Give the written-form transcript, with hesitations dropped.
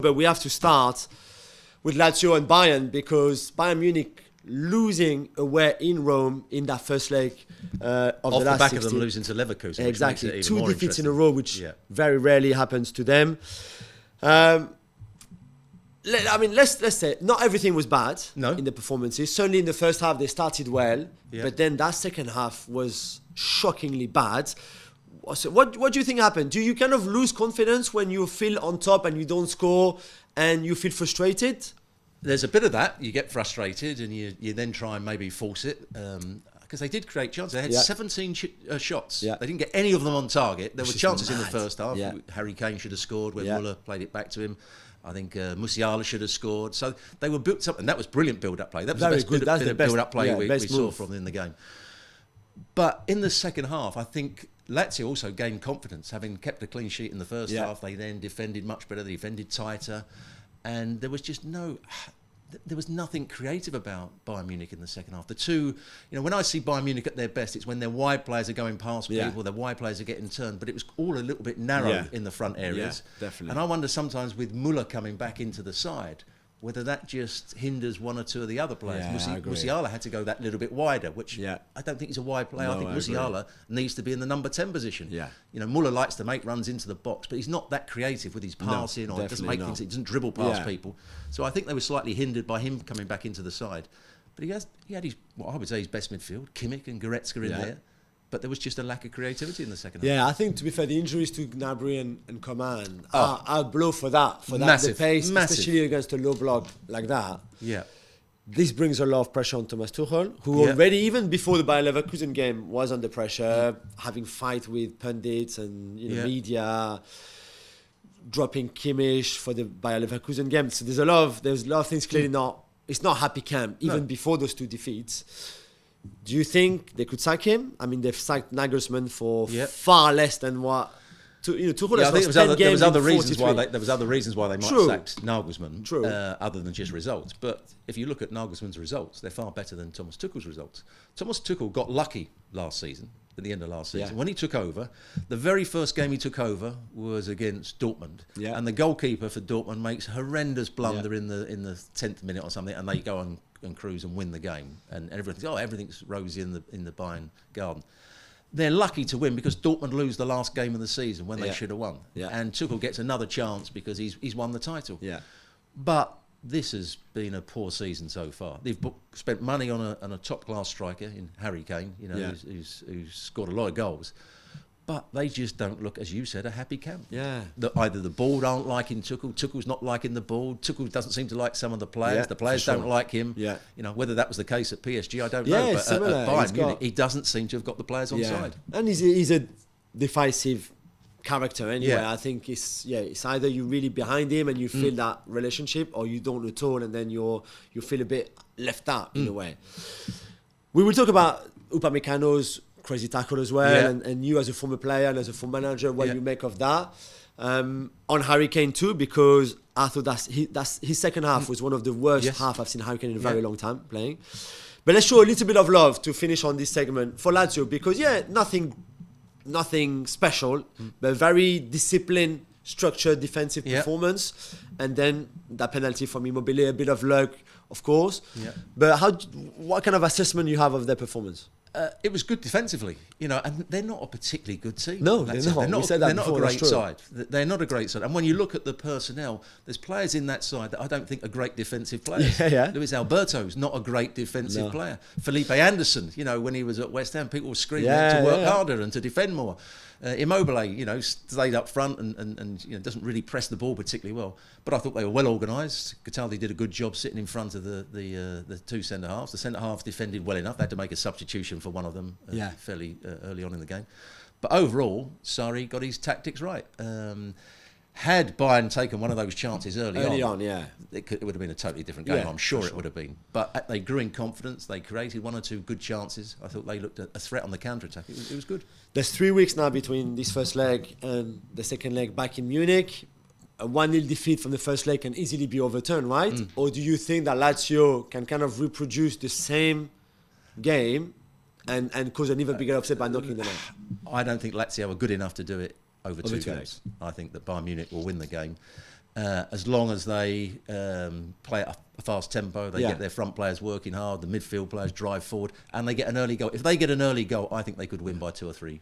But we have to start with Lazio and Bayern, because Bayern Munich losing away in Rome in that first leg of Off the the last back 16. of them losing to Leverkusen. Exactly, Which makes it even 2 more defeats in a interesting. row, which very rarely happens to them. Let's say not everything was bad in the performances. Certainly in the first half they started well, but then that second half was shockingly bad. So what do you think happened? Do you kind of lose confidence when you feel on top and you don't score and you feel frustrated? There's a bit of that. You get frustrated and you then try and maybe force it. Because they did create chances. They had 17 shots. They didn't get any of them on target. There were chances in the first half. Harry Kane should have scored when Muller played it back to him. I think Musiala should have scored. So they were built up, and that was brilliant build-up play. That was the best build-up play we saw from in the game. But in the second half, I think Lazio also gained confidence. Having kept a clean sheet in the first half, they then defended much better, they defended tighter, and there was just there was nothing creative about Bayern Munich in the second half. The two, when I see Bayern Munich at their best, it's when their wide players are going past people, their wide players are getting turned, but it was all a little bit narrow in the front areas. Yeah, definitely. And I wonder sometimes with Muller coming back into the side, whether that just hinders one or two of the other players. Musiala had to go that little bit wider, which I don't think he's a wide player. I think Musiala needs to be in the number 10 position. Muller likes to make runs into the box, but he's not that creative with his passing or doesn't make things. He doesn't dribble past people. So I think they were slightly hindered by him coming back into the side. But he had his, what I would say, his best midfield. Kimmich and Goretzka in there. But there was just a lack of creativity in the second half. Yeah, I think, to be fair, the injuries to Gnabry and Coman are a blow for that. Massive, the pace, massive. Especially against a low block like that. Yeah. This brings a lot of pressure on Thomas Tuchel, who already, even before the Bayern Leverkusen game, was under pressure, having fight with pundits and media, dropping Kimmich for the Bayern Leverkusen game. So there's a lot of things clearly not. It's not happy camp even before those two defeats. Do you think they could sack him? I mean, they've sacked Nagelsmann for far less than what. Tuchel has lost 10 games. There was other reasons why they might have sacked Nagelsmann, other than just results. But if you look at Nagelsmann's results, they're far better than Thomas Tuchel's results. Thomas Tuchel got lucky last season, at the end of last season. When he took over, the very first game he took over was against Dortmund. And the goalkeeper for Dortmund makes a horrendous blunder in the 10th minute or something, and they go on and cruise and win the game, and everything's rosy in the Bayern garden. They're lucky to win because Dortmund lose the last game of the season when they should have won, and Tuchel gets another chance because he's won the title. But this has been a poor season so far. They've spent money on a top class striker in Harry Kane, who's scored a lot of goals. But they just don't look, as you said, a happy camp. Either the board aren't liking Tuchel, Tuchel's not liking the board, Tuchel doesn't seem to like some of the players, the players don't like him. Whether that was the case at PSG, I don't know. But at Bayern Munich, he doesn't seem to have got the players on side. And he's a decisive character anyway. I think it's either you're really behind him and you feel that relationship, or you don't at all, and then you feel a bit left out in a way. We will talk about Upamecano's crazy tackle as well, and you as a former player and as a former manager, what you make of that. On Harry Kane too, because I thought that's his second half was one of the worst half I've seen Harry Kane in a very long time playing. But let's show a little bit of love to finish on this segment for Lazio, because nothing special, but very disciplined, structured defensive performance, and then that penalty from Immobile, a bit of luck, of course. But what kind of assessment you have of their performance? It was good defensively, and they're not a particularly good team. No, they're not. They're not a great side. They're not a great side. And when you look at the personnel, there's players in that side that I don't think are great defensive players. Luis Alberto's not a great defensive player. Felipe Anderson, when he was at West Ham, people were screaming to work harder and to defend more. Immobile, stayed up front and doesn't really press the ball particularly well. But I thought they were well organised. Cataldi did a good job sitting in front of the two centre-halves. The centre-halves defended well enough. They had to make a substitution for one of them fairly early on in the game. But overall, Sarri got his tactics right. Had Bayern taken one of those chances early on, it would have been a totally different game. I'm sure it would have been. But they grew in confidence. They created one or two good chances. I thought they looked at a threat on the counter-attack. It was good. There's 3 weeks now between this first leg and the second leg back in Munich. A 1-0 defeat from the first leg can easily be overturned, right? Or do you think that Lazio can kind of reproduce the same game and cause an even bigger upset by knocking them out? I don't think Lazio are good enough to do it over two games. I think that Bayern Munich will win the game. As long as they play at a fast tempo, they get their front players working hard, the midfield players drive forward, and they get an early goal. If they get an early goal, I think they could win by 2 or 3.